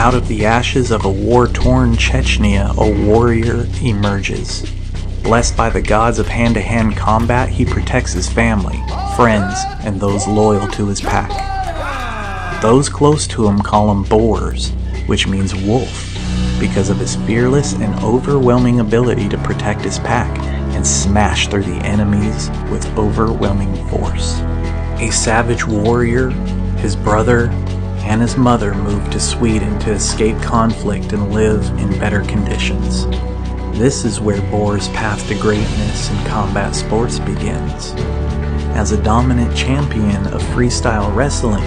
Out of the ashes of a war-torn Chechnya, a warrior emerges. Blessed by the gods of hand-to-hand combat, he protects his family, friends, and those loyal to his pack. Those close to him call him BORZ, which means wolf, because of his fearless and overwhelming ability to protect his pack and smash through the enemies with overwhelming force. A savage warrior, his brother, and his mother moved to Sweden to escape conflict and live in better conditions. This is where BORZ's path to greatness in combat sports begins. As a dominant champion of freestyle wrestling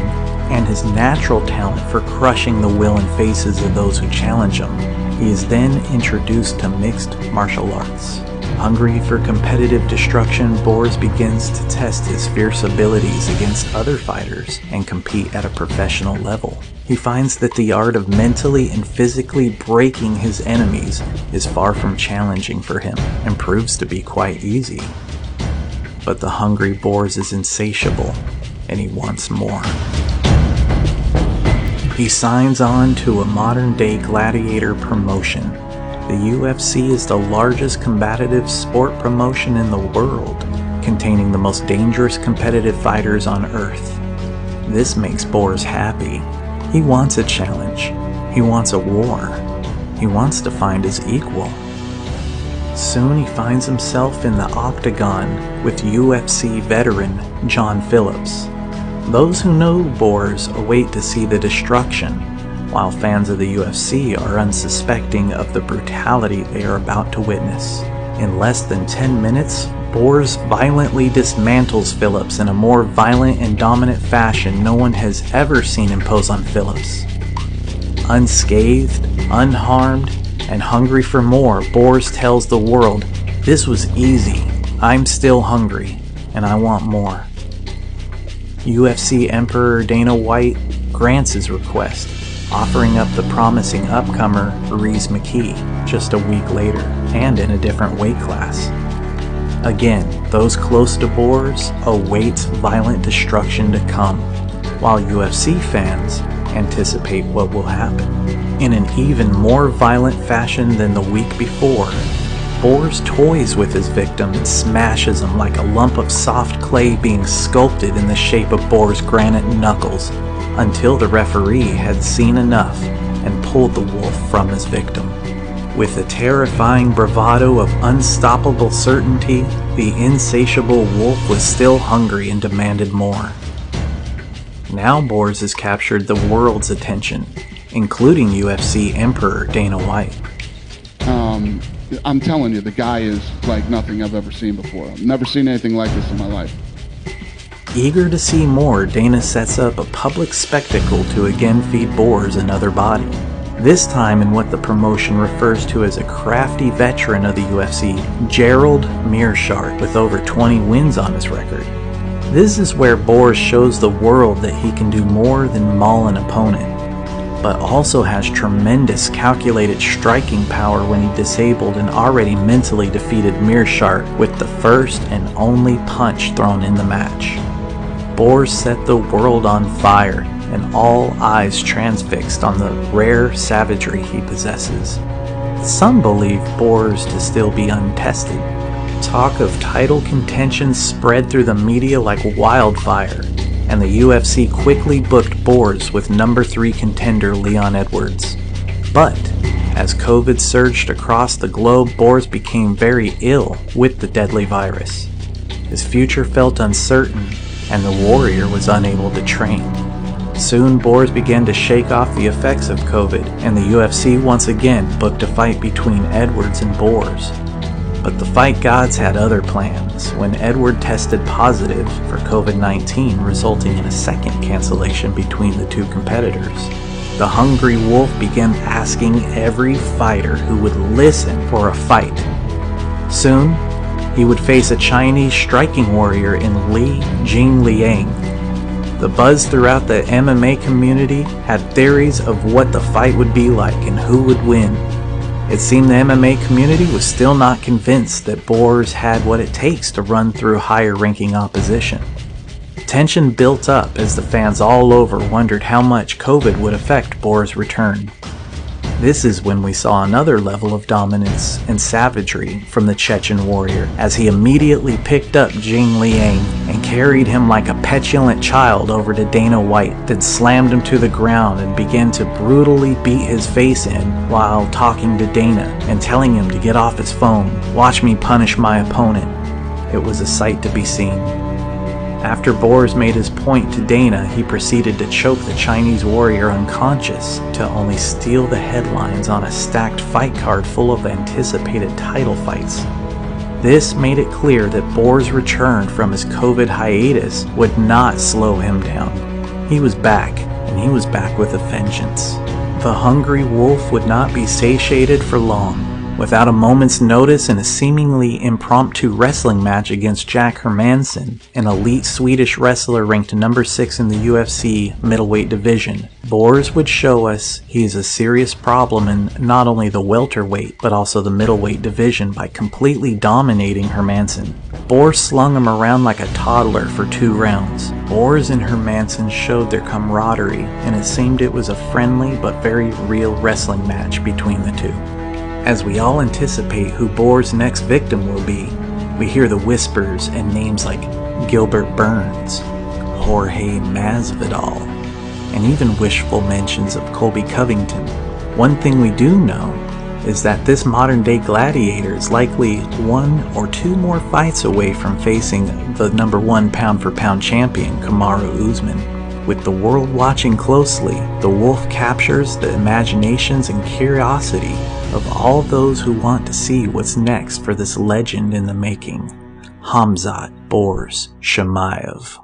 and his natural talent for crushing the will and faces of those who challenge him, he is then introduced to mixed martial arts. Hungry for competitive destruction, BORZ begins to test his fierce abilities against other fighters and compete at a professional level. He finds that the art of mentally and physically breaking his enemies is far from challenging for him and proves to be quite easy. But the hungry BORZ is insatiable, and he wants more. He signs on to a modern-day gladiator promotion. The UFC is the largest combative sport promotion in the world, containing the most dangerous competitive fighters on Earth. This makes BORZ happy. He wants a challenge. He wants a war. He wants to find his equal. Soon he finds himself in the octagon with UFC veteran John Phillips. Those who know BORZ await to see the destruction, while fans of the UFC are unsuspecting of the brutality they are about to witness. In less than 10 minutes, BORZ violently dismantles Phillips in a more violent and dominant fashion no one has ever seen impose on Phillips. Unscathed, unharmed, and hungry for more, BORZ tells the world, "This was easy. I'm still hungry, and I want more." UFC Emperor Dana White grants his request, offering up the promising upcomer Reese McKee just a week later, and in a different weight class. Again, those close to BORZ await violent destruction to come, while UFC fans anticipate what will happen. In an even more violent fashion than the week before, BORZ toys with his victim and smashes him like a lump of soft clay being sculpted in the shape of BORZ's granite knuckles, until the referee had seen enough and pulled the wolf from his victim. With a terrifying bravado of unstoppable certainty, the insatiable wolf was still hungry and demanded more. Now BORZ has captured the world's attention, including UFC Emperor Dana White. I'm telling you, the guy is like nothing I've ever seen before. I've never seen anything like this in my life. Eager to see more, Dana sets up a public spectacle to again feed BORZ another body. This time in what the promotion refers to as a crafty veteran of the UFC, Gerald Meerschaert, with over 20 wins on his record. This is where BORZ shows the world that he can do more than maul an opponent, but also has tremendous calculated striking power when he disabled an already mentally defeated Meerschaert with the first and only punch thrown in the match. BORZ set the world on fire, and all eyes transfixed on the rare savagery he possesses. Some believe BORZ to still be untested. Talk of title contention spread through the media like wildfire, and the UFC quickly booked BORZ with number 3 contender Leon Edwards. But as COVID surged across the globe, BORZ became very ill with the deadly virus. His future felt uncertain, and the warrior was unable to train. Soon BORZ began to shake off the effects of COVID, and the UFC once again booked a fight between Edwards and BORZ. But the fight gods had other plans when Edward tested positive for COVID-19, resulting in a second cancellation between the two competitors. The hungry wolf began asking every fighter who would listen for a fight. Soon, he would face a Chinese striking warrior in Li Jingliang. The buzz throughout the MMA community had theories of what the fight would be like and who would win. It seemed the MMA community was still not convinced that BORZ had what it takes to run through higher-ranking opposition. Tension built up as the fans all over wondered how much COVID would affect BORZ's return. This is when we saw another level of dominance and savagery from the Chechen warrior, as he immediately picked up Jing Liang and carried him like a petulant child over to Dana White, then slammed him to the ground and began to brutally beat his face in while talking to Dana and telling him to get off his phone. "Watch me punish my opponent." It was a sight to be seen. After BORZ made his point to Dana, he proceeded to choke the Chinese warrior unconscious to only steal the headlines on a stacked fight card full of anticipated title fights. This made it clear that BORZ's return from his COVID hiatus would not slow him down. He was back, and he was back with a vengeance. The hungry wolf would not be satiated for long. Without a moment's notice, in a seemingly impromptu wrestling match against Jack Hermansson, an elite Swedish wrestler ranked number 6 in the UFC middleweight division, BORZ would show us he is a serious problem in not only the welterweight but also the middleweight division by completely dominating Hermansson. BORZ slung him around like a toddler for 2 rounds. BORZ and Hermansson showed their camaraderie, and it seemed it was a friendly but very real wrestling match between the two. As we all anticipate who BORZ's next victim will be, we hear the whispers and names like Gilbert Burns, Jorge Masvidal, and even wishful mentions of Colby Covington. One thing we do know is that this modern-day gladiator is likely 1 or 2 more fights away from facing the number 1 pound-for-pound champion, Kamaru Usman. With the world watching closely, the wolf captures the imaginations and curiosity of all those who want to see what's next for this legend in the making. Khamzat BORZ Chimaev.